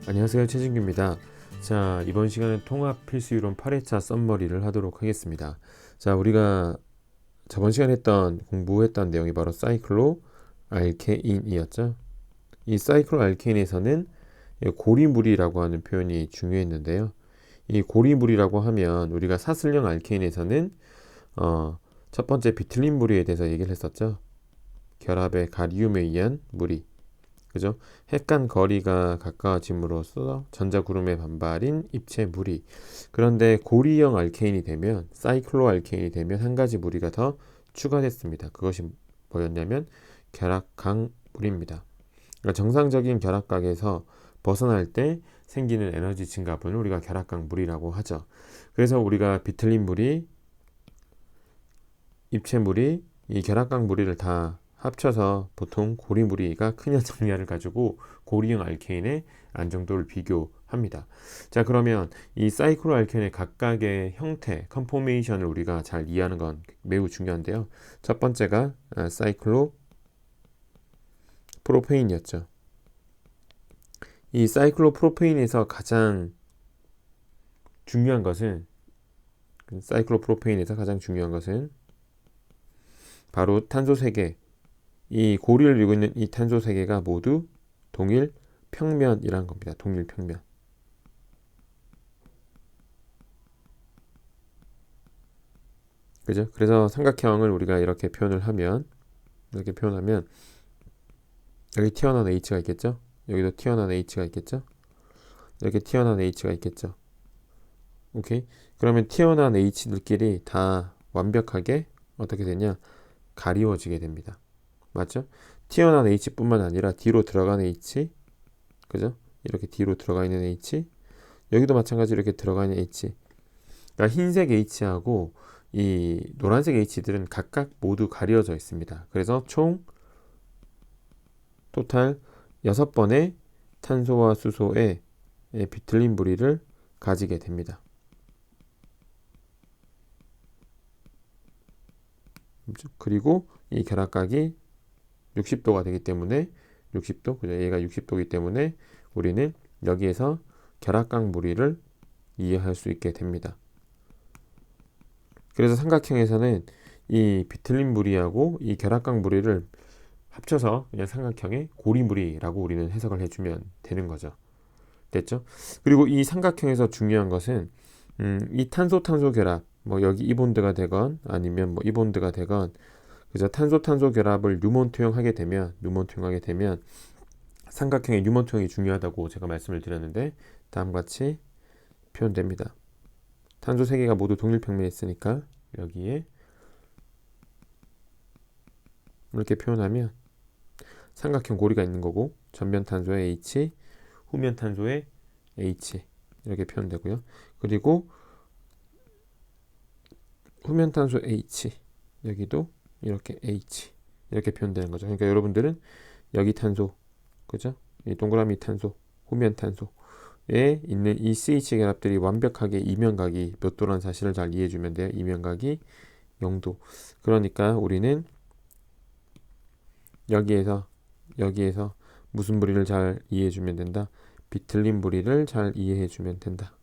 안녕하세요, 최진규입니다. 자, 이번 시간은 통합 필수 이론 8회차 썸머리를 하도록 하겠습니다. 자, 우리가 저번 시간에 공부했던 내용이 바로 사이클로 알케인이었죠. 이 사이클로 알케인에서는 고리물이라고 하는 표현이 중요했는데요. 이 고리물이라고 하면 우리가 사슬형 알케인에서는 첫 번째 비틀린 무리에 대해서 얘기를 했었죠. 결합의 가리움에 의한 무리. 그죠? 핵 간 거리가 가까워짐으로써 전자구름의 반발인 입체 무리. 그런데 고리형 알케인이 되면, 사이클로 알케인이 되면 한 가지 무리가 더 추가됐습니다. 그것이 뭐였냐면 결합강 무리입니다. 그러니까 정상적인 결합각에서 벗어날 때 생기는 에너지 증가분을 우리가 결합강 무리라고 하죠. 그래서 우리가 비틀린 무리, 입체 무리, 이 결합강 무리를 다 합쳐서 보통 고리무리가 큰 연정량을 가지고 고리형 알케인의 안정도를 비교합니다. 자, 그러면 이 사이클로 알케인의 각각의 형태, 컨포메이션을 우리가 잘 이해하는 건 매우 중요한데요. 첫 번째가 사이클로 프로페인이었죠. 이 사이클로 프로페인에서 가장 중요한 것은 바로 탄소 3개, 이 고리를 이루고 있는 이 탄소 3개가 모두 동일 평면이란 겁니다. 동일 평면. 그죠? 그래서 삼각형을 우리가 이렇게 표현하면 여기 튀어나온 H가 있겠죠? 여기도 튀어나온 H가 있겠죠? 이렇게 튀어나온 H가 있겠죠? 오케이? 그러면 튀어나온 H들끼리 다 완벽하게 어떻게 되냐? 가리워지게 됩니다. 맞죠? 튀어나온 H뿐만 아니라 뒤로 들어가는 H, 그죠? 이렇게 뒤로 들어가 있는 H, 여기도 마찬가지로 이렇게 들어가 있는 H. 그러니까 흰색 H하고 이 노란색 H들은 각각 모두 가려져 있습니다. 그래서 총 토탈 6번의 탄소와 수소의 비틀린 무리를 가지게 됩니다. 그리고 이 결합각이 60도가 되기 때문에 60도, 그죠? 얘가 60도이기 때문에 우리는 여기에서 결합각 무리를 이해할 수 있게 됩니다. 그래서 삼각형에서는 이 비틀린 무리하고 이 결합각 무리를 합쳐서 그냥 삼각형의 고리무리라고 우리는 해석을 해주면 되는 거죠. 됐죠? 그리고 이 삼각형에서 중요한 것은 이 탄소 결합, 뭐 여기 이본드가 되건 아니면 뭐 이본드가 되건, 그죠? 탄소 결합을 뉴몬토형하게 되면 삼각형의 뉴몬토형이 중요하다고 제가 말씀을 드렸는데 다음과 같이 표현됩니다. 탄소 3개가 모두 동일 평면에 있으니까 여기에 이렇게 표현하면 삼각형 고리가 있는 거고, 전면 탄소의 H, 후면 탄소의 H 이렇게 표현되고요. 그리고 후면 탄소 H, 여기도 이렇게 H 이렇게 표현되는 거죠. 그러니까 여러분들은 여기 탄소, 그죠? 이 동그라미 탄소, 후면 탄소에 있는 이 CH 결합들이 완벽하게 이면각이 몇 도라는 사실을 잘 이해해 주면 돼요. 이면각이 0도. 그러니까 우리는 여기에서 무슨 무리를 잘 이해해 주면 된다? 비틀린 무리를 잘 이해해 주면 된다.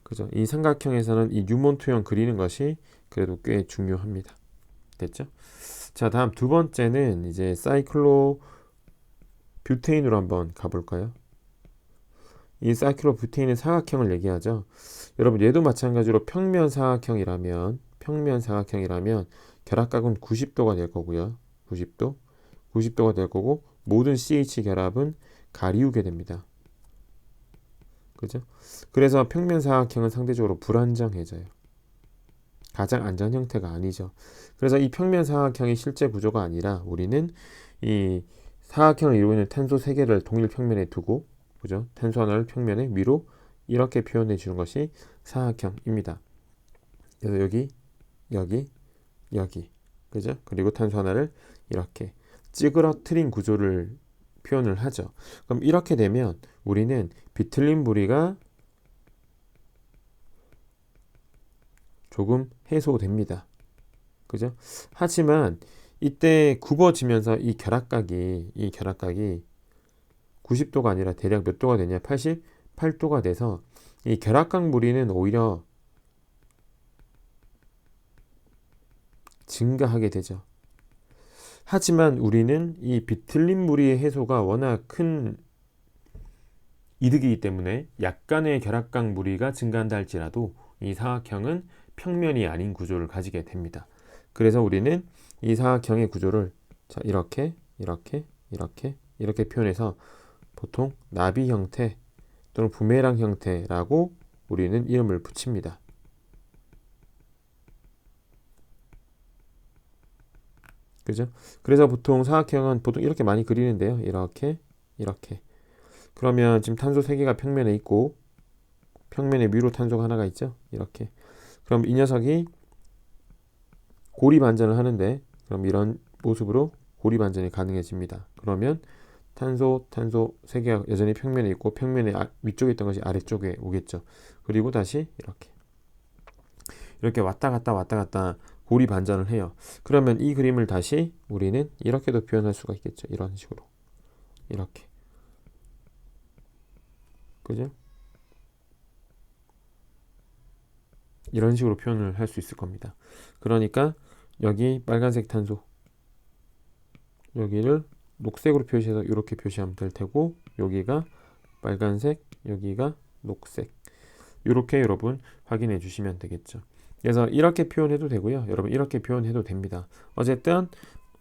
그죠? 이 삼각형에서는 이 뉴몬토형 그리는 것이 그래도 꽤 중요합니다. 됐죠? 자, 다음 두 번째는 이제 사이클로 뷰테인으로 한번 가볼까요? 이 사이클로 뷰테인의 사각형을 얘기하죠. 여러분, 얘도 마찬가지로 평면 사각형이라면 결합각은 90도가 될 거고요. 90도가 될 거고, 모든 CH 결합은 가리우게 됩니다. 그죠? 그래서 평면 사각형은 상대적으로 불안정해져요. 가장 안전 형태가 아니죠. 그래서 이 평면 사각형이 실제 구조가 아니라 우리는 이 사각형을 이루고 있는 탄소 3개를 동일 평면에 두고, 그죠? 탄소 하나를 평면의 위로 이렇게 표현해 주는 것이 사각형입니다. 그래서 여기, 그죠? 그리고 탄소 하나를 이렇게 찌그러뜨린 구조를 표현을 하죠. 그럼 이렇게 되면 우리는 비틀린 무리가 조금 해소됩니다. 그죠? 하지만 이때 굽어지면서 이 결합각이 90도가 아니라 대략 몇 도가 되냐? 88도가 돼서 이 결합각 무리는 오히려 증가하게 되죠. 하지만 우리는 이 비틀린 무리의 해소가 워낙 큰 이득이기 때문에 약간의 결합각 무리가 증가한다 할지라도 이 사각형은 평면이 아닌 구조를 가지게 됩니다. 그래서 우리는 이 사각형의 구조를 자, 이렇게 표현해서 보통 나비 형태 또는 부메랑 형태라고 우리는 이름을 붙입니다. 그죠? 그래서 보통 사각형은 보통 이렇게 많이 그리는데요. 이렇게. 그러면 지금 탄소 3개가 평면에 있고 평면에 위로 탄소가 하나가 있죠. 이렇게. 그럼 이 녀석이 고리 반전을 하는데 그럼 이런 모습으로 고리 반전이 가능해집니다. 그러면 탄소 3개가 여전히 평면에 있고 평면에 위쪽에 있던 것이 아래쪽에 오겠죠. 그리고 다시 이렇게 왔다 갔다 고리 반전을 해요. 그러면 이 그림을 다시 우리는 이렇게도 표현할 수가 있겠죠. 이런 식으로. 이렇게. 그죠? 이런 식으로 표현을 할 수 있을 겁니다. 그러니까 여기 빨간색 탄소 여기를 녹색으로 표시해서 이렇게 표시하면 될 테고 여기가 빨간색 여기가 녹색 이렇게 여러분 확인해 주시면 되겠죠. 그래서 이렇게 표현해도 되고요. 여러분 이렇게 표현해도 됩니다.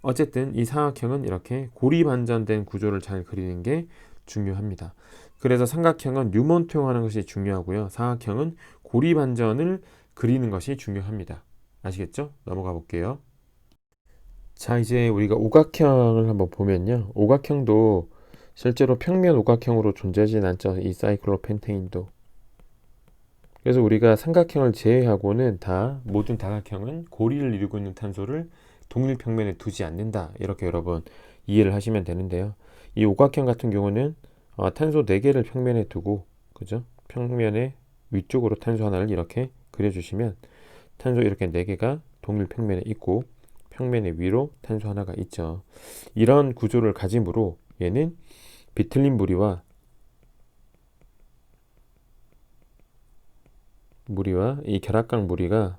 어쨌든 이 사각형은 이렇게 고리 반전된 구조를 잘 그리는 게 중요합니다. 그래서 삼각형은 유먼투영하는 것이 중요하고요. 사각형은 고리 반전을 그리는 것이 중요합니다. 아시겠죠? 넘어가 볼게요. 자, 이제 우리가 오각형을 한번 보면요. 오각형도 실제로 평면 오각형으로 존재하진 않죠. 이 사이클로펜테인도. 그래서 우리가 삼각형을 제외하고는 모든 다각형은 고리를 이루고 있는 탄소를 동일 평면에 두지 않는다. 이렇게 여러분 이해를 하시면 되는데요. 이 오각형 같은 경우는 탄소 4개를 평면에 두고 그죠? 평면의 위쪽으로 탄소 하나를 이렇게 그려주시면 탄소 이렇게 4개가 동일 평면에 있고 평면의 위로 탄소 하나가 있죠. 이런 구조를 가짐으로 얘는 비틀린 무리와 이 결합각 무리가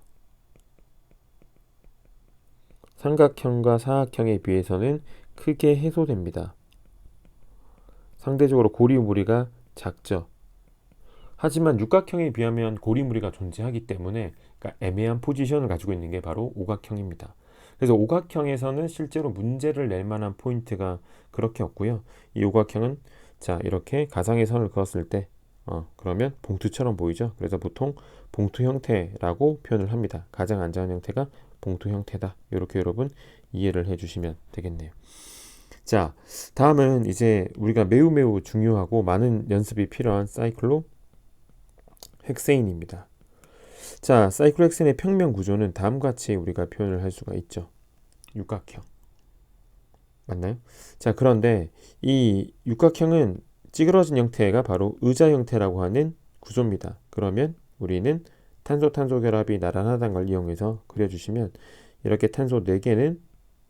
삼각형과 사각형에 비해서는 크게 해소됩니다. 상대적으로 고리 무리가 작죠. 하지만 육각형에 비하면 고리 무리가 존재하기 때문에 그러니까 애매한 포지션을 가지고 있는 게 바로 오각형입니다. 그래서 오각형에서는 실제로 문제를 낼 만한 포인트가 그렇게 없고요. 이 오각형은 자 이렇게 가상의 선을 그었을 때 그러면 봉투처럼 보이죠. 그래서 보통 봉투 형태라고 표현을 합니다. 가장 안전한 형태가 봉투 형태다. 이렇게 여러분 이해를 해주시면 되겠네요. 자, 다음은 이제 우리가 매우 중요하고 많은 연습이 필요한 사이클로 헥세인입니다. 자, 사이클로헥세인의 평면 구조는 다음과 같이 우리가 표현을 할 수가 있죠. 육각형. 맞나요? 자, 그런데 이 육각형은 찌그러진 형태가 바로 의자 형태라고 하는 구조입니다. 그러면 우리는 탄소 결합이 나란하다는 걸 이용해서 그려주시면 이렇게 탄소 4개는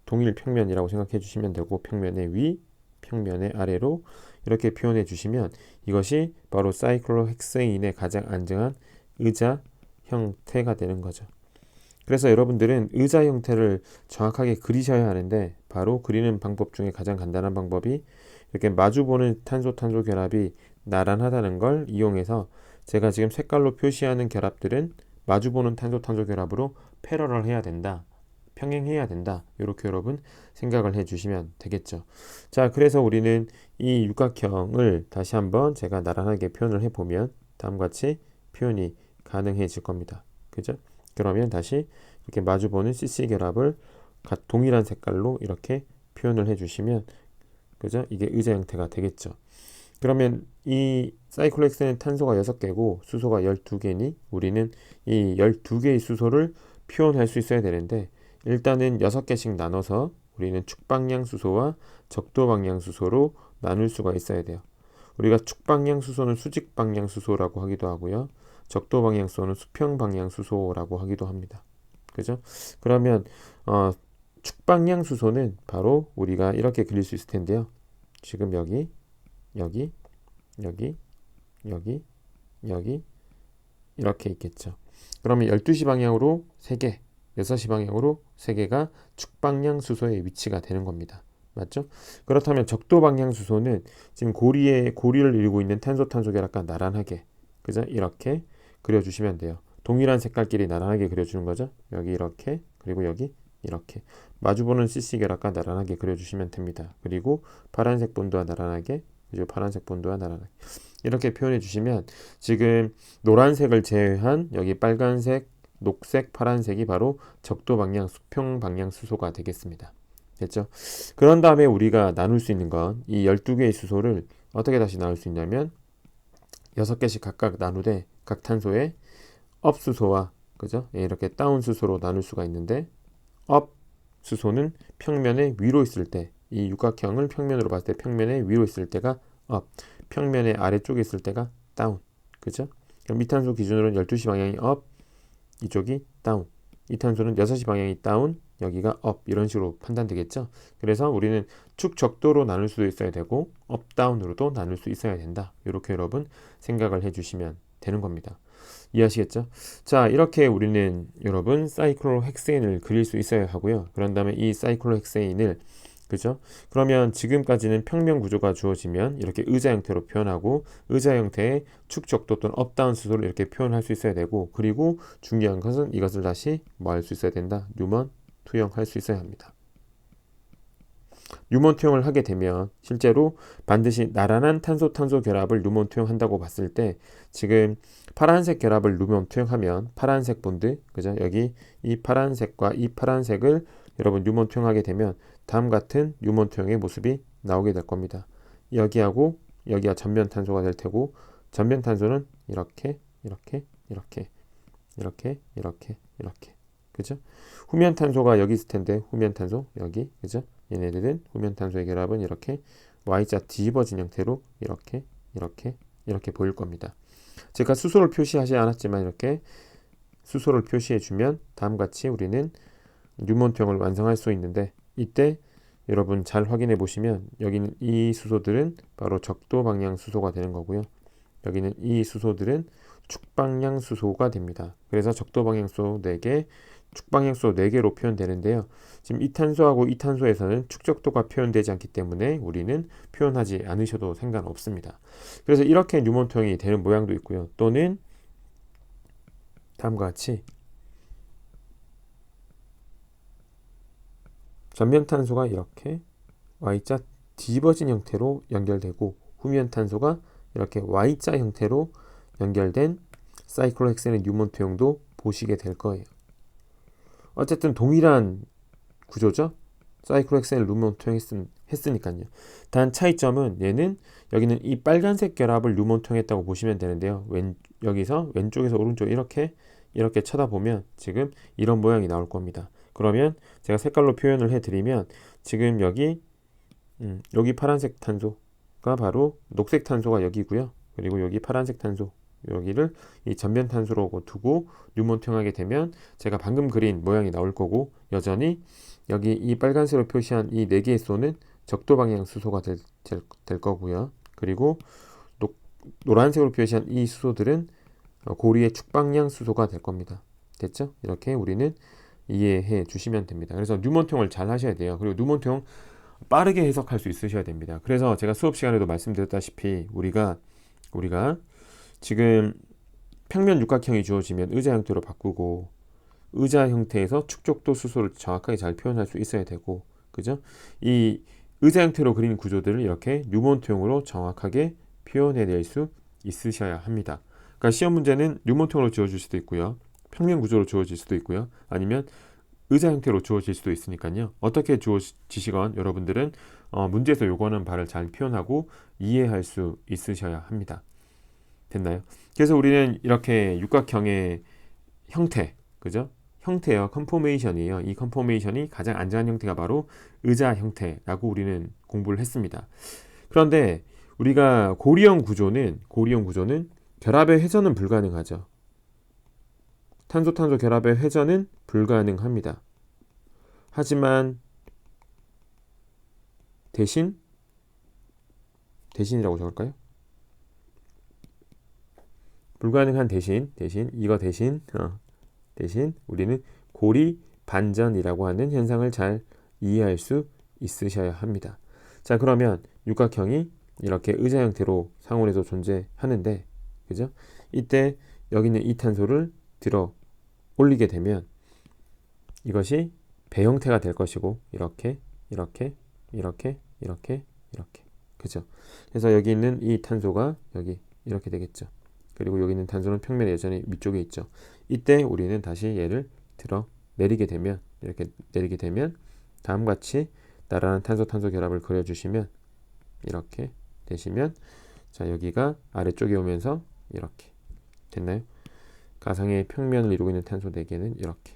동일 평면이라고 생각해 주시면 되고 평면의 위, 평면의 아래로 이렇게 표현해 주시면 이것이 바로 사이클로헥세인의 가장 안정한 의자 형태가 되는 거죠. 그래서 여러분들은 의자 형태를 정확하게 그리셔야 하는데 바로 그리는 방법 중에 가장 간단한 방법이 이렇게 마주보는 탄소 결합이 나란하다는 걸 이용해서 제가 지금 색깔로 표시하는 결합들은 마주보는 탄소 결합으로 패러럴 해야 된다. 평행해야 된다. 이렇게 여러분 생각을 해주시면 되겠죠. 자, 그래서 우리는 이 육각형을 다시 한번 제가 나란하게 표현을 해보면 다음과 같이 표현이 가능해질 겁니다. 그죠? 그러면 다시 이렇게 마주보는 CC 결합을 동일한 색깔로 이렇게 표현을 해주시면 그죠? 이게 의자 형태가 되겠죠. 그러면 이 사이클로헥세인 탄소가 6개고 수소가 12개니 우리는 이 12개의 수소를 표현할 수 있어야 되는데 일단은 6개씩 나눠서 우리는 축방향 수소와 적도방향 수소로 나눌 수가 있어야 돼요. 우리가 축방향 수소는 수직방향 수소라고 하기도 하고요. 적도방향 수소는 수평방향 수소라고 하기도 합니다. 그죠? 그러면 축방향 수소는 바로 우리가 이렇게 그릴 수 있을 텐데요. 지금 여기 여기, 여기, 여기, 여기 이렇게 있겠죠. 그러면 12시 방향으로 3개, 6시 방향으로 3개가 축방향 수소의 위치가 되는 겁니다. 맞죠? 그렇다면 적도 방향 수소는 지금 고리를 이루고 있는 탄소 결합과 나란하게, 그죠? 이렇게 그려주시면 돼요. 동일한 색깔끼리 나란하게 그려주는 거죠. 여기 이렇게, 그리고 여기 이렇게 마주보는 CC 결합과 나란하게 그려주시면 됩니다. 그리고 파란색 본드와 나란하게, 그리고 파란색 본드와 나란하게 이렇게 표현해 주시면 지금 노란색을 제외한 여기 빨간색, 녹색, 파란색이 바로 적도 방향, 수평 방향 수소가 되겠습니다. 됐죠? 그런 다음에 우리가 나눌 수 있는 건 이 12개의 수소를 어떻게 다시 나눌 수 있냐면 6개씩 각각 나누되 각 탄소의 업 수소와, 그죠? 이렇게 다운 수소로 나눌 수가 있는데 업 수소는 평면의 위로 있을 때, 이 육각형을 평면으로 봤을 때 평면의 위로 있을 때가 업, 평면의 아래쪽에 있을 때가 다운, 그죠? 그럼 이 탄소 기준으로는 12시 방향이 업, 이쪽이 다운. 이 탄소는 6시 방향이 다운, 여기가 업, 이런 식으로 판단되겠죠. 그래서 우리는 축적도로 나눌 수도 있어야 되고 업, 다운으로도 나눌 수 있어야 된다. 이렇게 여러분 생각을 해주시면 되는 겁니다. 이해하시겠죠? 자, 이렇게 우리는 여러분 사이클로헥세인을 그릴 수 있어야 하고요. 그런 다음에 이 사이클로헥세인을, 그죠? 그러면 지금까지는 평면 구조가 주어지면 이렇게 의자 형태로 표현하고 의자 형태의 축적도 또는 업다운 수소를 이렇게 표현할 수 있어야 되고, 그리고 중요한 것은 이것을 다시 뭐 할 수 있어야 된다? 뉴먼 투영할 수 있어야 합니다. 뉴먼 투영을 하게 되면 실제로 반드시 나란한 탄소 결합을 뉴먼 투영한다고 봤을 때 지금 파란색 결합을 뉴먼 투영하면 파란색 본드, 그죠? 여기 이 파란색과 이 파란색을 여러분 뉴먼 투영하게 되면 다음 같은 뉴먼 투영의 모습이 나오게 될 겁니다. 여기하고 여기가 전면 탄소가 될 테고, 전면 탄소는 이렇게 이렇게 이렇게 이렇게 이렇게 이렇게, 그죠? 후면 탄소가 여기 있을 텐데 후면 탄소 여기, 그죠? 얘네들은 후면 탄소의 결합은 이렇게 Y자 뒤집어진 형태로 이렇게 이렇게 이렇게 보일 겁니다. 제가 수소를 표시하지 않았지만 이렇게 수소를 표시해 주면 다음같이 우리는 뉴먼 투영을 완성할 수 있는데, 이때 여러분 잘 확인해 보시면 여기는 이 수소들은 바로 적도 방향 수소가 되는 거고요. 여기는 이 수소들은 축방향 수소가 됩니다. 그래서 적도 방향 수소 4개, 축방향 수소 4개로 표현되는데요. 지금 이 탄소하고 이 탄소에서는 축적도가 표현되지 않기 때문에 우리는 표현하지 않으셔도 상관없습니다. 그래서 이렇게 뉴먼 투영이 되는 모양도 있고요. 또는 다음과 같이 전면 탄소가 이렇게 Y자 뒤집어진 형태로 연결되고 후면 탄소가 이렇게 Y자 형태로 연결된 사이클로헥센의 뉴먼 투영도 보시게 될 거예요. 어쨌든 동일한 구조죠. 사이클로헥센을 뉴먼 투영했으니까요. 단 차이점은 얘는 여기는 이 빨간색 결합을 뉴먼 투영했다고 보시면 되는데요. 여기서 왼쪽에서 오른쪽 이렇게 쳐다보면 지금 이런 모양이 나올 겁니다. 그러면 제가 색깔로 표현을 해드리면 지금 여기 파란색 탄소가 바로 녹색 탄소가 여기고요. 그리고 여기 파란색 탄소, 여기를 이 전면 탄소로 두고 뉴먼 투영하게 되면 제가 방금 그린 모양이 나올 거고, 여전히 여기 이 빨간색으로 표시한 이 4개의 수소는 적도 방향 수소가 될 거고요. 그리고 노란색으로 표시한 이 수소들은 고리의 축방향 수소가 될 겁니다. 됐죠? 이렇게 우리는 이해해 주시면 됩니다. 그래서 뉴먼 투영을 잘 하셔야 돼요. 그리고 뉴먼 투영 빠르게 해석할 수 있으셔야 됩니다. 그래서 제가 수업 시간에도 말씀드렸다시피 우리가 지금 평면 육각형이 주어지면 의자 형태로 바꾸고, 의자 형태에서 축적도 수소를 정확하게 잘 표현할 수 있어야 되고, 그죠? 이 의자 형태로 그린 구조들을 이렇게 뉴먼 투영으로 정확하게 표현해낼 수 있으셔야 합니다. 그러니까 시험 문제는 뉴먼 투영으로 지어질 수도 있고요, 평면 구조로 주어질 수도 있고요, 아니면 의자 형태로 주어질 수도 있으니까요. 어떻게 주어지시건 여러분들은 문제에서 요구하는 바를 잘 표현하고 이해할 수 있으셔야 합니다. 됐나요? 그래서 우리는 이렇게 육각형의 형태, 그죠? 형태요, 컨포메이션이에요. 이 컨포메이션이 가장 안전한 형태가 바로 의자 형태라고 우리는 공부를 했습니다. 그런데 우리가 고리형 구조는 결합의 회전은 불가능하죠. 탄소 결합의 회전은 불가능합니다. 하지만 대신 대신이라고 적을까요? 불가능한 대신 이거 대신 우리는 고리 반전이라고 하는 현상을 잘 이해할 수 있으셔야 합니다. 자, 그러면 육각형이 이렇게 의자 형태로 상온에서 존재하는데, 그죠? 이때 여기 있는 이 탄소를 들어 올리게 되면 이것이 배 형태가 될 것이고, 이렇게 그죠? 그래서 여기 있는 이 탄소가 여기 이렇게 되겠죠. 그리고 여기 있는 탄소는 평면에 여전히 위쪽에 있죠. 이때 우리는 다시 얘를 들어 내리게 되면, 이렇게 내리게 되면 다음과 같이 나란한 탄소 결합을 그려주시면, 이렇게 되시면, 자, 여기가 아래쪽에 오면서 이렇게 됐나요? 가상의 평면을 이루고 있는 탄소 4개는 이렇게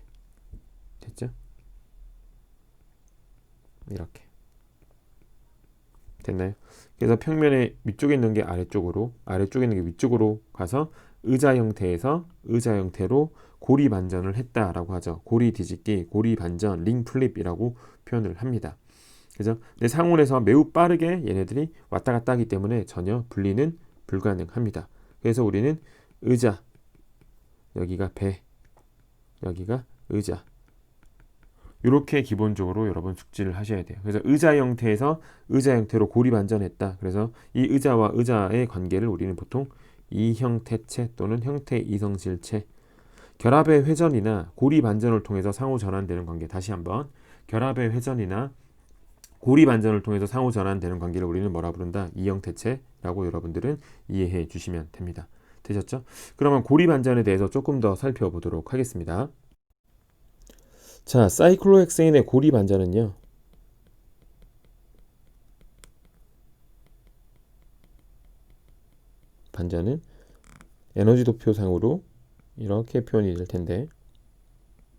됐죠? 이렇게 됐나요? 그래서 평면의 위쪽에 있는 게 아래쪽에 있는 게 위쪽으로 가서 의자 형태로 고리 반전을 했다라고 하죠. 고리 뒤집기, 고리 반전, 링 플립이라고 표현을 합니다. 그죠? 근데 상온에서 매우 빠르게 얘네들이 왔다 갔다 하기 때문에 전혀 분리는 불가능합니다. 그래서 우리는 의자, 여기가 배, 여기가 의자, 이렇게 기본적으로 여러분 숙지를 하셔야 돼요. 그래서 의자 형태로 고리 반전했다. 그래서 이 의자와 의자의 관계를 우리는 보통 이형태체 또는 형태 이성질체, 결합의 회전이나 고리 반전을 통해서 상호 전환되는 관계, 다시 한번 결합의 회전이나 고리 반전을 통해서 상호 전환되는 관계를 우리는 뭐라 부른다? 이형태체라고 여러분들은 이해해 주시면 됩니다. 되셨죠? 그러면 고리 반전에 대해서 조금 더 살펴보도록 하겠습니다. 자, 사이클로헥세인의 고리 반전은요, 반전은 에너지 도표상으로 이렇게 표현이 될 텐데,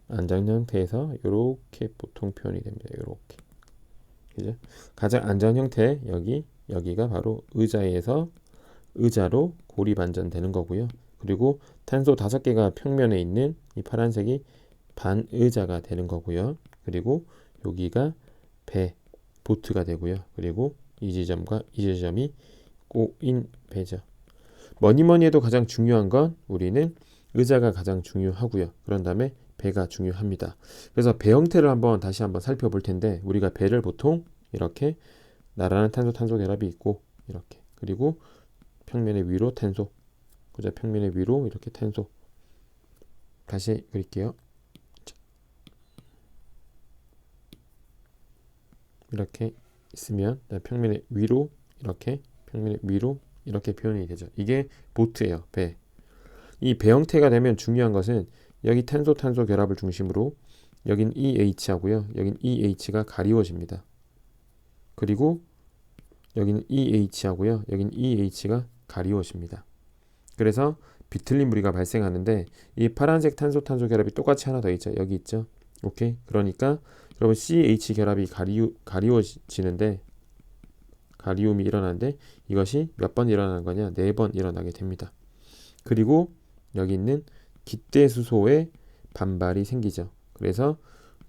안전 형태에서 이렇게 보통 표현이 됩니다. 이렇게. 그죠? 가장 안전 형태, 여기가 바로 의자에서 의자로 고리 반전되는 거고요. 그리고 탄소 5개가 평면에 있는 이 파란색이 반의자가 되는 거고요. 그리고 여기가 보트가 되고요. 그리고 이 지점과 이 지점이 꼬인 배죠. 뭐니 해도 가장 중요한 건 우리는 의자가 가장 중요하고요. 그런 다음에 배가 중요합니다. 그래서 배 형태를 다시 한번 살펴볼 텐데, 우리가 배를 보통 이렇게 나란한 탄소 결합이 있고, 이렇게, 그리고 평면의 위로 탄소, 그죠? 평면의 위로 이렇게 탄소. 다시 그릴게요. 이렇게 있으면 평면의 위로 이렇게 표현이 되죠. 이게 보트예요. 배. 이 배 형태가 되면 중요한 것은 여기 탄소 결합을 중심으로 여긴 EH하고요. 여긴 EH가 가리워집니다. 그리고 여기는 EH하고요. 여긴 EH가 가리워집니다. 그래서 비틀린 무리가 발생하는데, 이 파란색 탄소 결합이 똑같이 하나 더 있죠. 여기 있죠. 오케이. 그러니까 여러분 CH 결합이 가리워지는데, 가리움이 일어나는데, 이것이 몇 번 일어나는 거냐? 4번 일어나게 됩니다. 그리고 여기 있는 기대수소에 반발이 생기죠. 그래서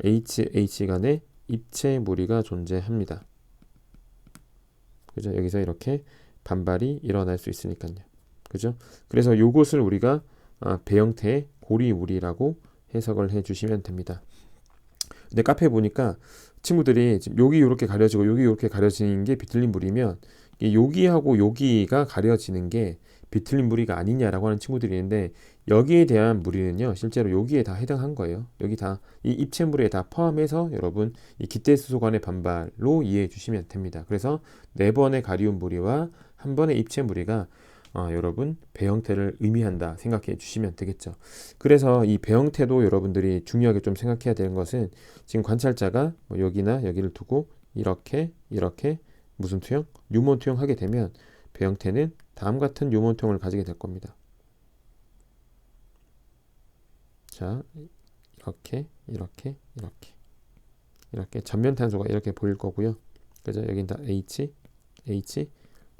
HH 간에 입체 무리가 존재합니다. 그죠? 여기서 이렇게 반발이 일어날 수 있으니까요. 그죠? 그래서 이것을 우리가 배 형태의 고리 무리라고 해석을 해주시면 됩니다. 근데 카페에 보니까 친구들이 지금 여기 이렇게 가려지고 여기 이렇게 가려지는 게 비틀린 무리면, 여기하고 여기가 가려지는 게 비틀린 무리가 아니냐라고 하는 친구들이 있는데, 여기에 대한 무리는요, 실제로 여기에 다 해당한 거예요. 여기 다 이 입체 무리에 다 포함해서 여러분 이 기대수소 간의 반발로 이해해 주시면 됩니다. 그래서 4번의 가리움 무리와 1번의 입체 무리가 여러분 배 형태를 의미한다 생각해 주시면 되겠죠. 그래서 이 배 형태도 여러분들이 중요하게 좀 생각해야 되는 것은, 지금 관찰자가 여기나 여기를 두고 이렇게 무슨 투영? 유몬 투영하게 되면 배 형태는 다음 같은 유몬 투영을 가지게 될 겁니다. 자, 이렇게 전면 탄소가 이렇게 보일 거고요. 그죠? 여긴 다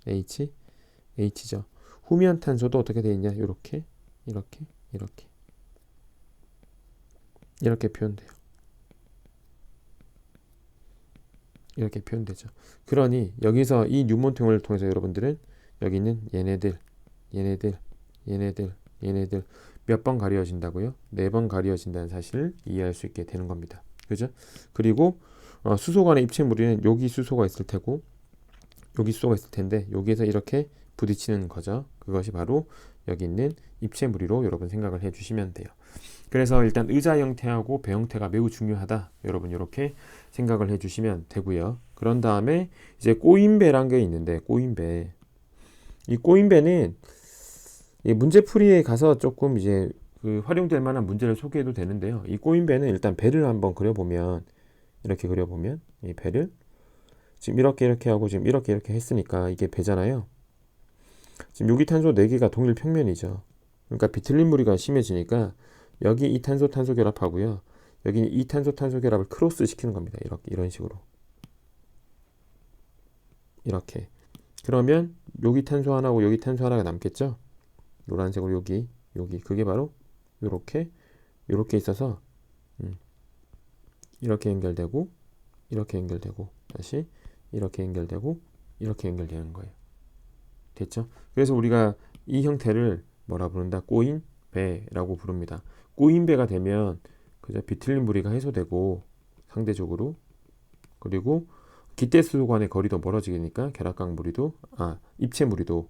H죠. 후면 탄소도 어떻게 되어 있냐? 이렇게 표현돼요. 이렇게 표현되죠. 그러니 여기서 이 뉴몬통을 통해서 여러분들은 여기 있는 얘네들, 얘네들, 얘네들, 얘네들 몇 번 가려진다고요? 4번 가려진다는 사실을 이해할 수 있게 되는 겁니다. 그죠? 그리고 수소 간의 입체 무리는 여기 수소가 있을 테고 여기 수소가 있을 텐데 여기에서 이렇게 부딪히는 거죠. 그것이 바로 여기 있는 입체 무리로 여러분 생각을 해주시면 돼요. 그래서 일단 의자 형태하고 배 형태가 매우 중요하다. 여러분 이렇게 생각을 해주시면 되고요. 그런 다음에 이제 꼬인배란 게 있는데 꼬인배. 이 꼬인배는 이 문제풀이에 가서 조금 이제 그 활용될 만한 문제를 소개해도 되는데요. 이 꼬인배는 일단 배를 한번 그려보면 이렇게 그려보면 이 배를 지금 이렇게 하고 지금 이렇게 했으니까 이게 배잖아요. 지금 유기탄소 4개가 동일 평면이죠. 그러니까 비틀림 무리가 심해지니까 여기 이탄소 탄소 결합하고요. 여기는 이탄소 탄소 결합을 크로스 시키는 겁니다. 이렇게 이런 식으로. 이렇게. 그러면 여기 탄소 하나고 여기 탄소 하나가 남겠죠? 노란색으로 여기 그게 바로 요렇게 있어서 이렇게 연결되고 이렇게 연결되고 다시 이렇게 연결되고 이렇게 연결되는 거예요. 됐죠? 그래서 우리가 이 형태를 뭐라 부른다? 꼬인배라고 부릅니다. 꼬인배가 되면 그저 비틀림 무리가 해소되고 상대적으로 그리고 기대수소 간의 거리도 멀어지니까 결합각 무리도 입체 무리도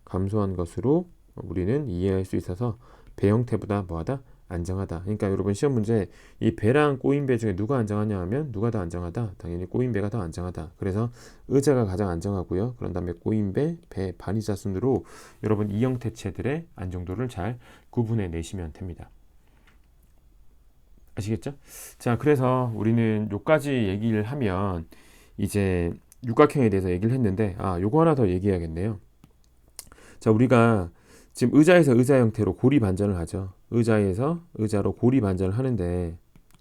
감소한 것으로 우리는 이해할 수 있어서 배 형태보다 뭐하다? 안정하다. 그러니까 여러분 시험 문제 이 배랑 꼬인배 중에 누가 안정하냐 하면 누가 더 안정하다? 당연히 꼬인배가 더 안정하다. 그래서 의자가 가장 안정하고요. 그런 다음에 꼬인배, 배, 반의자 순으로 여러분 이 형태체들의 안정도를 잘 구분해 내시면 됩니다. 아시겠죠? 자, 그래서 우리는 요까지 얘기를 하면 이제 육각형에 대해서 얘기를 했는데 요거 하나 더 얘기해야겠네요. 자, 우리가 지금 의자에서 의자 형태로 고리 반전을 하죠. 의자에서 의자로 고리 반전을 하는데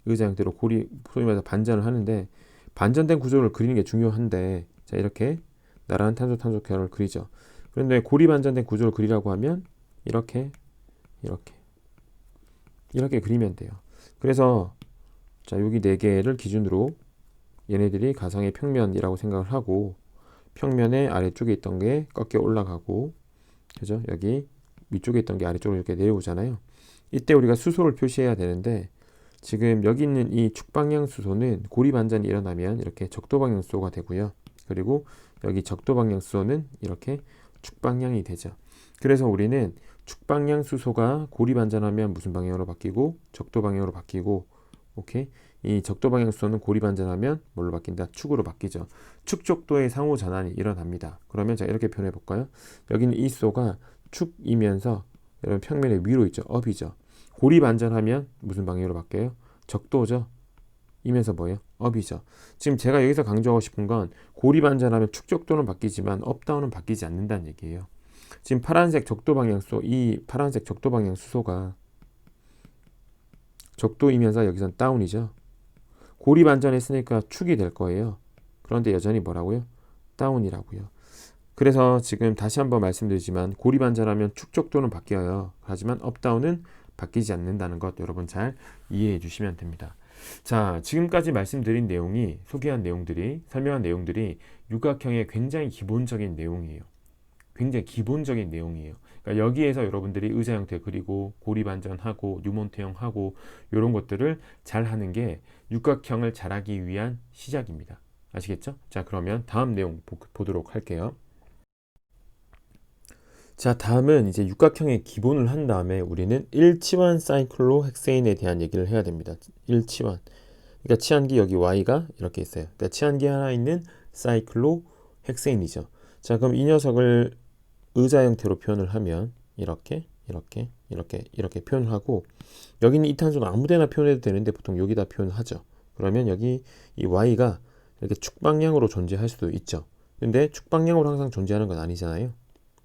의자 형태로 고리 소위 말해서 반전을 하는데 반전된 구조를 그리는 게 중요한데 자, 이렇게 나란한 탄소 결합을 그리죠. 그런데 고리 반전된 구조를 그리라고 하면 이렇게 그리면 돼요. 그래서 자, 여기 4개를 기준으로 얘네들이 가상의 평면이라고 생각을 하고 평면의 아래쪽에 있던 게 꺾여 올라가고 그죠? 여기 위쪽에 있던 게 아래쪽으로 이렇게 내려오잖아요. 이때 우리가 수소를 표시해야 되는데 지금 여기 있는 이 축방향 수소는 고리 반전이 일어나면 이렇게 적도방향 수소가 되고요. 그리고 여기 적도방향 수소는 이렇게 축방향이 되죠. 그래서 우리는 축방향 수소가 고리 반전하면 무슨 방향으로 바뀌고 적도방향으로 바뀌고 오케이? 이 적도방향 수소는 고리 반전하면 뭘로 바뀐다? 축으로 바뀌죠. 축 적도의 상호 전환이 일어납니다. 그러면 자 이렇게 표현해 볼까요? 여기는 이 수소가 축이면서 여러분 평면의 위로 있죠. 업이죠. 고리 반전하면 무슨 방향으로 바뀌어요? 적도죠. 이면서 뭐예요? 업이죠. 지금 제가 여기서 강조하고 싶은 건 고리 반전하면 축 적도는 바뀌지만 업다운은 바뀌지 않는다는 얘기예요. 지금 파란색 적도 방향 수소, 이 파란색 적도 방향 수소가 적도이면서 여기선 다운이죠. 고리 반전했으니까 축이 될 거예요. 그런데 여전히 뭐라고요? 다운이라고요. 그래서 지금 다시 한번 말씀드리지만 고리 반전하면 축 적도는 바뀌어요. 하지만 업다운은 바뀌지 않는다는 것 여러분 잘 이해해 주시면 됩니다. 자, 지금까지 말씀드린 내용이 소개한 내용들이 설명한 내용들이 육각형의 굉장히 기본적인 내용이에요. 굉장히 기본적인 내용이에요. 그러니까 여기에서 여러분들이 의자 형태 그리고 고리 반전하고 뉴몬트형하고 이런 것들을 잘 하는 게 육각형을 잘하기 위한 시작입니다. 아시겠죠? 자, 그러면 다음 내용 보도록 할게요. 자, 다음은 이제 육각형의 기본을 한 다음에 우리는 일치환 사이클로헥세인에 대한 얘기를 해야 됩니다. 일치환. 그러니까 치환기 여기 Y가 이렇게 있어요. 그러니까 치환기 하나 있는 사이클로헥세인이죠. 자, 그럼 이 녀석을 의자 형태로 표현을 하면 이렇게 표현을 하고 여기는 이 탄소는 아무데나 표현해도 되는데 보통 여기다 표현을 하죠. 그러면 여기 이 Y가 이렇게 축방향으로 존재할 수도 있죠. 근데 축방향으로 항상 존재하는 건 아니잖아요.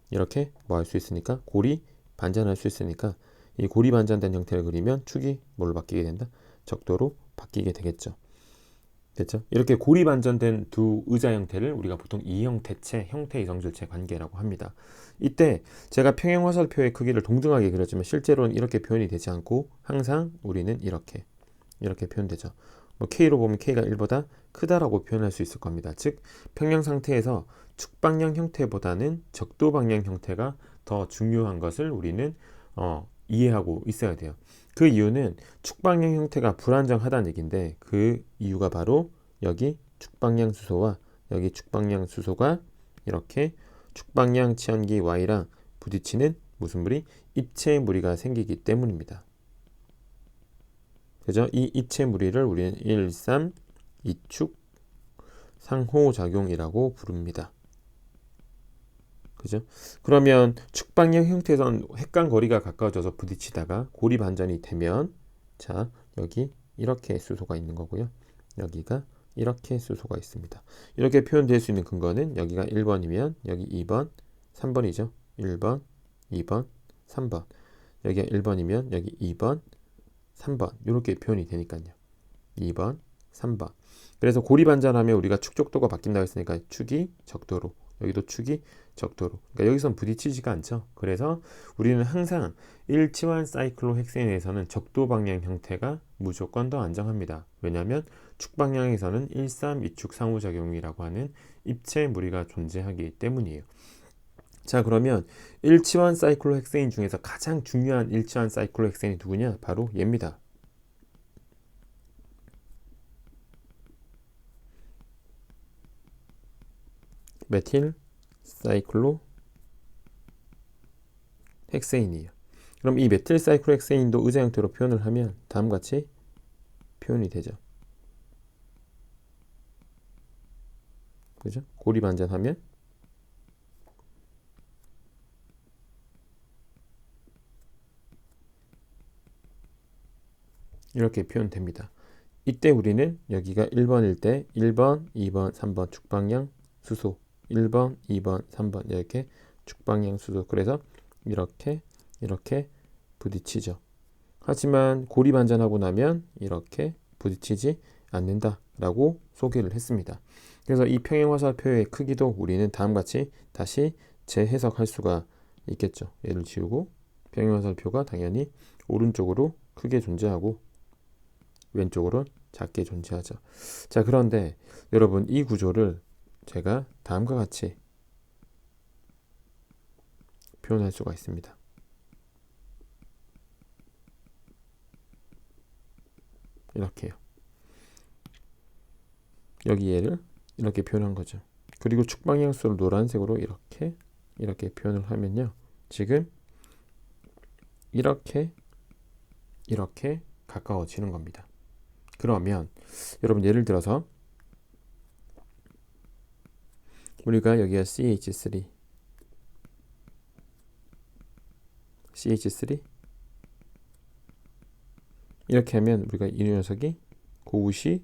이렇게 뭐 할 수 있으니까 고리 반전할 수 있으니까 이 고리 반전된 형태를 그리면 축이 뭘로 바뀌게 된다? 적도로 바뀌게 되겠죠. 됐죠? 이렇게 고리 반전된 두 의자 형태를 우리가 보통 이형태체, 형태 이성질체 관계라고 합니다. 이때 제가 평행 화살표의 크기를 동등하게 그렸지만 실제로는 이렇게 표현이 되지 않고 항상 우리는 이렇게 이렇게 표현되죠. 뭐 K로 보면 K가 1보다 크다라고 표현할 수 있을 겁니다. 즉 평형 상태에서 축방향 형태보다는 적도 방향 형태가 더 중요한 것을 우리는 이해하고 있어야 돼요. 그 이유는 축방향 형태가 불안정하다는 얘기인데, 그 이유가 바로 여기 축방향 수소와 여기 축방향 수소가 이렇게 축방향 치환기 Y랑 부딪히는 무슨 무리? 입체 무리가 생기기 때문입니다. 그죠? 이 입체 무리를 우리는 1, 3, 2축 상호작용이라고 부릅니다. 그죠? 그러면 축방향 형태에서는 획간 거리가 가까워져서 부딪히다가 고리 반전이 되면, 자, 여기 이렇게 수소가 있는 거고요. 여기가 이렇게 수소가 있습니다. 이렇게 표현될 수 있는 근거는 여기가 1번이면 여기 2번, 3번이죠. 1번, 2번, 3번. 여기가 1번이면 여기 2번, 3번. 이렇게 표현이 되니까요. 2번, 3번. 그래서 고리 반전하면 우리가 축적도가 바뀐다고 했으니까 축이 적도로, 여기도 축이 적도로. 그러니까 여기선 부딪히지가 않죠. 그래서 우리는 항상 일치환 사이클로헥세인에서는 적도 방향 형태가 무조건 더 안정합니다. 왜냐하면 축 방향에서는 1, 3, 2축 상호작용이라고 하는 입체 무리가 존재하기 때문이에요. 자, 그러면 일치환 사이클로헥세인 중에서 가장 중요한 일치환 사이클로헥세인이 누구냐? 바로 얘입니다. 메틸 사이클로 헥세인이에요. 그럼 이 메틸 사이클로 헥세인도 의자 형태로 표현을 하면 다음과 같이 표현이 되죠. 그죠? 고리 반전하면 이렇게 표현됩니다. 이때 우리는 여기가 1번일 때 1번, 2번, 3번 축방향 수소, 1번, 2번, 3번 이렇게 축방향 수소. 그래서 이렇게 부딪히죠. 하지만 고리 반전하고 나면 이렇게 부딪히지 않는다 라고 소개를 했습니다. 그래서 이 평행 화살표의 크기도 우리는 다음같이 다시 재해석할 수가 있겠죠. 얘를 지우고 평행 화살표가 당연히 오른쪽으로 크게 존재하고 왼쪽으로 작게 존재하죠. 자, 그런데 여러분, 이 구조를 제가 다음과 같이 표현할 수가 있습니다. 이렇게요. 여기 얘를 이렇게 표현한 거죠. 그리고 축방향수를 노란색으로 이렇게 표현을 하면요. 지금 이렇게 가까워지는 겁니다. 그러면 여러분, 예를 들어서 우리가 여기가 CH3 이렇게 하면 우리가 이 녀석이 고우시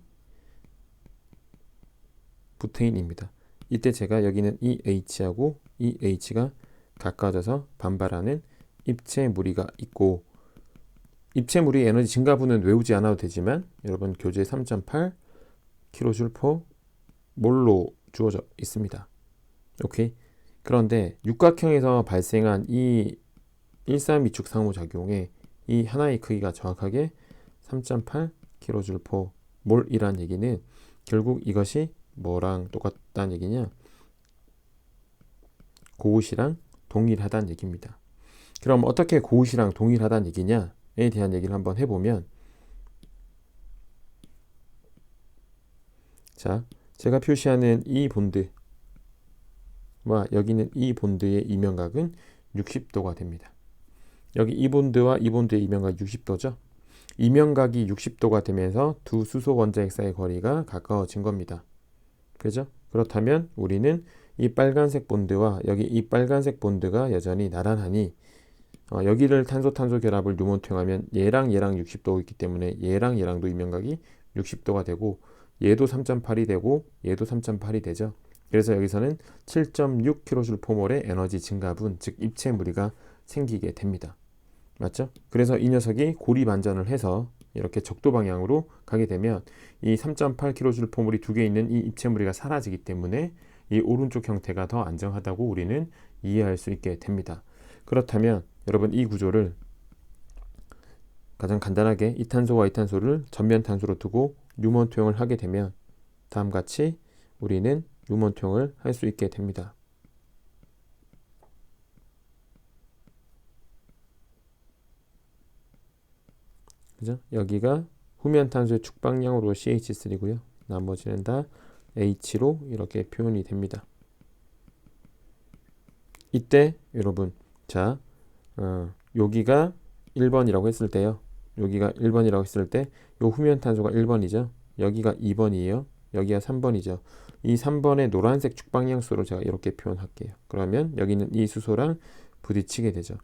부테인입니다. 이때 제가 여기는 이 H하고 이 H가 가까워져서 반발하는 입체 무리가 있고, 입체 무리 에너지 증가분은 외우지 않아도 되지만 여러분 교재 3.8 kJ/몰로 주어져 있습니다. 오케이. 그런데 육각형에서 발생한 이 132축 상호작용에 이 하나의 크기가 정확하게 3.8 kJ/몰이란 얘기는 결국 이것이 뭐랑 똑같다는 얘기냐? 고우시랑 동일하다는 얘기입니다. 그럼 어떻게 고우시랑 동일하다는 얘기냐에 대한 얘기를 한번 해보면, 자, 제가 표시하는 이 본드와 여기는 이 본드의 이면각은 60도가 됩니다. 여기 이 본드와 이 본드의 이면각이 60도죠. 이면각이 60도가 되면서 두 수소 원자핵 사이의 거리가 가까워진 겁니다. 그죠? 그렇다면 우리는 이 빨간색 본드와 여기 이 빨간색 본드가 여전히 나란하니 여기를 탄소 결합을 유모팅하면 얘랑 60도가 있기 때문에 얘랑도 이면각이 60도가 되고, 얘도 3.8이 되고 얘도 3.8이 되죠. 그래서 여기서는 7.6 kJ/몰의 에너지 증가분, 즉 입체 무리가 생기게 됩니다. 맞죠? 그래서 이 녀석이 고리 반전을 해서 이렇게 적도 방향으로 가게 되면 이 3.8 kJ/몰이 두 개 있는 이 입체 무리가 사라지기 때문에 이 오른쪽 형태가 더 안정하다고 우리는 이해할 수 있게 됩니다. 그렇다면 여러분, 이 구조를 가장 간단하게 이 탄소와 이 탄소를 전면 탄소로 두고 뉴먼 투영을 하게 되면 다음과 같이 우리는 뉴먼 투영을 할 수 있게 됩니다. 그죠? 여기가 후면 탄소의 축방량으로 CH3고요. 나머지는 다 H로 이렇게 표현이 됩니다. 이때 여러분, 자, 여기가 1번이라고 했을 때요. 여기가 1번이라고 했을 때 요 후면 탄소가 1번이죠. 여기가 2번이에요. 여기가 3번이죠. 이 3번의 노란색 축방량수로 제가 이렇게 표현할게요. 그러면 여기는 이 수소랑 부딪히게 되죠.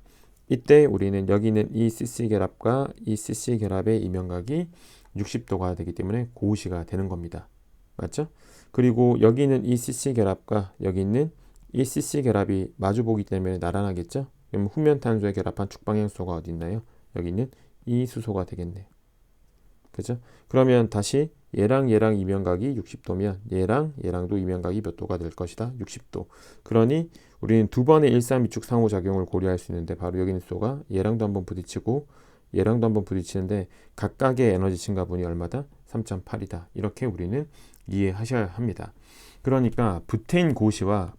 이때 우리는 여기는 이 CC 결합과 이 CC 결합의 이면각이 60도가 되기 때문에 고시가 되는 겁니다. 맞죠? 그리고 여기는 이 CC 결합과 여기 있는 이 CC 결합이 마주보기 때문에 나란하겠죠? 그럼 후면 탄소에 결합한 축방향수소가 어디 있나요? 여기 있는 이 수소가 되겠네요. 그죠? 그러면 다시 얘랑 이면각이 60도면 얘랑도 이면각이 몇 도가 될 것이다? 60도. 그러니 우리는 두 번의 1,3,2축 상호작용을 고려할 수 있는데 바로 여기 있는 수소가 얘랑도 한번 부딪히고 얘랑도 한번 부딪히는데 각각의 에너지 증가분이 얼마다? 3.8이다. 이렇게 우리는 이해하셔야 합니다. 그러니까 부테인 고시와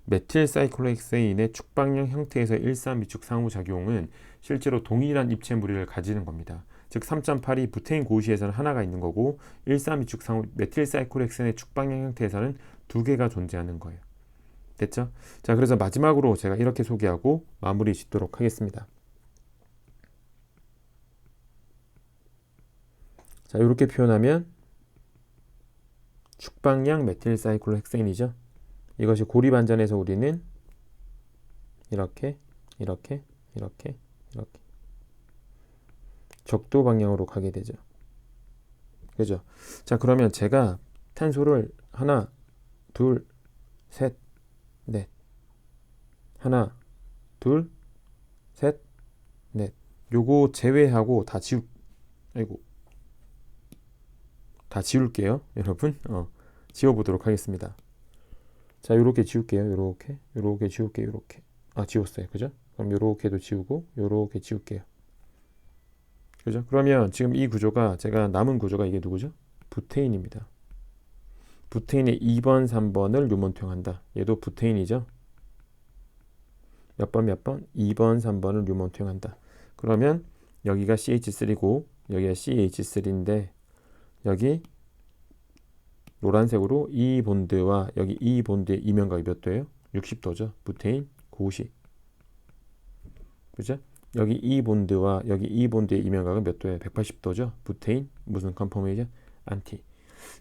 메틸 사이클로헥세인의 축방량 형태에서 1,3,2축 상호작용은 실제로 동일한 입체 무리를 가지는 겁니다. 즉 3.8이 부테인 고시에서는 하나가 있는 거고 1,3,2축 상호 메틸 사이클로헥세인의 축방량 형태에서는 두 개가 존재하는 거예요. 됐죠? 자, 그래서 마지막으로 제가 이렇게 소개하고 마무리 짓도록 하겠습니다. 자, 이렇게 표현하면 축방량 메틸 사이클로헥세인이죠. 이것이 고리반전에서 우리는 이렇게 적도 방향으로 가게 되죠. 그죠? 자, 그러면 제가 탄소를 하나, 둘, 셋, 넷. 하나, 둘, 셋, 넷. 요거 제외하고 다 지울게요. 여러분. 지워보도록 하겠습니다. 자, 요렇게 지울게요. 요렇게 지울게요. 요렇게. 지웠어요. 그죠? 그럼 요렇게도 지우고 요렇게 지울게요. 그죠? 그러면 지금 이 구조가 제가 남은 구조가 이게 누구죠? 부테인입니다. 부테인의 2번, 3번을 뉴먼 투영한다. 얘도 부테인이죠? 몇 번? 2번, 3번을 뉴먼 투영한다. 그러면 여기가 CH3고 여기가 CH3인데 여기 노란색으로 이 본드와 여기 이 본드의 이면각이 몇 도예요? 60도죠. 부테인 고시. 그죠? 여기 이 본드와 여기 이 본드의 이면각은 몇 도예요? 180도죠. 부테인 무슨 컨포메이션? 안티.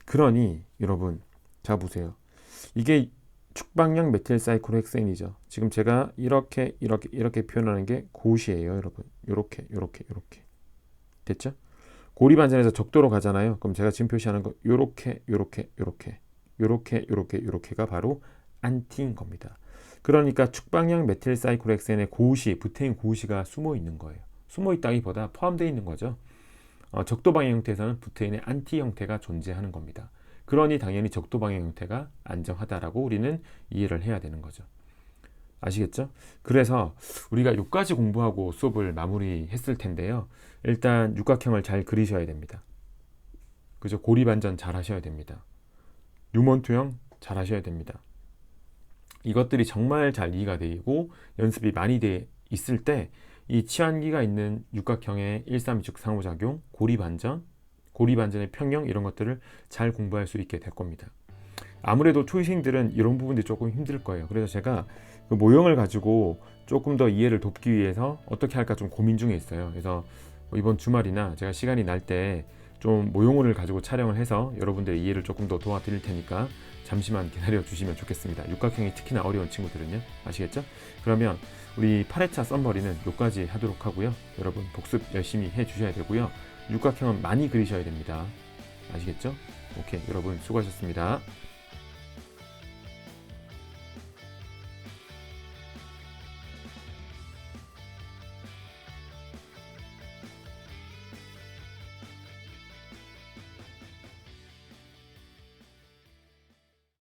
그러니 여러분, 자 보세요. 이게 축방량 메틸 사이클로헥세인이죠. 지금 제가 이렇게 표현하는 게 고시예요, 여러분. 요렇게. 됐죠? 고리반전에서 적도로 가잖아요. 그럼 제가 지금 표시하는 거 요렇게가 바로 안티인 겁니다. 그러니까 축방량 메틸 사이클로헥세인의 고시, 부테인 고시가 숨어 있는 거예요. 숨어 있다기보다 포함되어 있는 거죠. 적도 방향 형태에서는 부테인의 안티 형태가 존재하는 겁니다. 그러니 당연히 적도 방향 형태가 안정하다라고 우리는 이해를 해야 되는 거죠. 아시겠죠? 그래서 우리가 여기까지 공부하고 수업을 마무리했을 텐데요. 일단 육각형을 잘 그리셔야 됩니다. 그죠? 고리반전 잘 하셔야 됩니다. 뉴먼 투영 잘 하셔야 됩니다. 이것들이 정말 잘 이해가 되고 연습이 많이 돼 있을 때 이 치환기가 있는 육각형의 1,3,2축 상호작용, 고리반전의 평형 이런 것들을 잘 공부할 수 있게 될 겁니다. 아무래도 초이생들은 이런 부분들이 조금 힘들 거예요. 그래서 제가 그 모형을 가지고 조금 더 이해를 돕기 위해서 어떻게 할까 좀 고민 중에 있어요. 그래서 이번 주말이나 제가 시간이 날 때 좀 모형을 가지고 촬영을 해서 여러분들의 이해를 조금 더 도와드릴 테니까 잠시만 기다려 주시면 좋겠습니다. 육각형이 특히나 어려운 친구들은요. 아시겠죠? 그러면 우리 8회차 썸머리는 여기까지 하도록 하고요. 여러분 복습 열심히 해 주셔야 되고요. 육각형은 많이 그리셔야 됩니다. 아시겠죠? 오케이, 여러분 수고하셨습니다.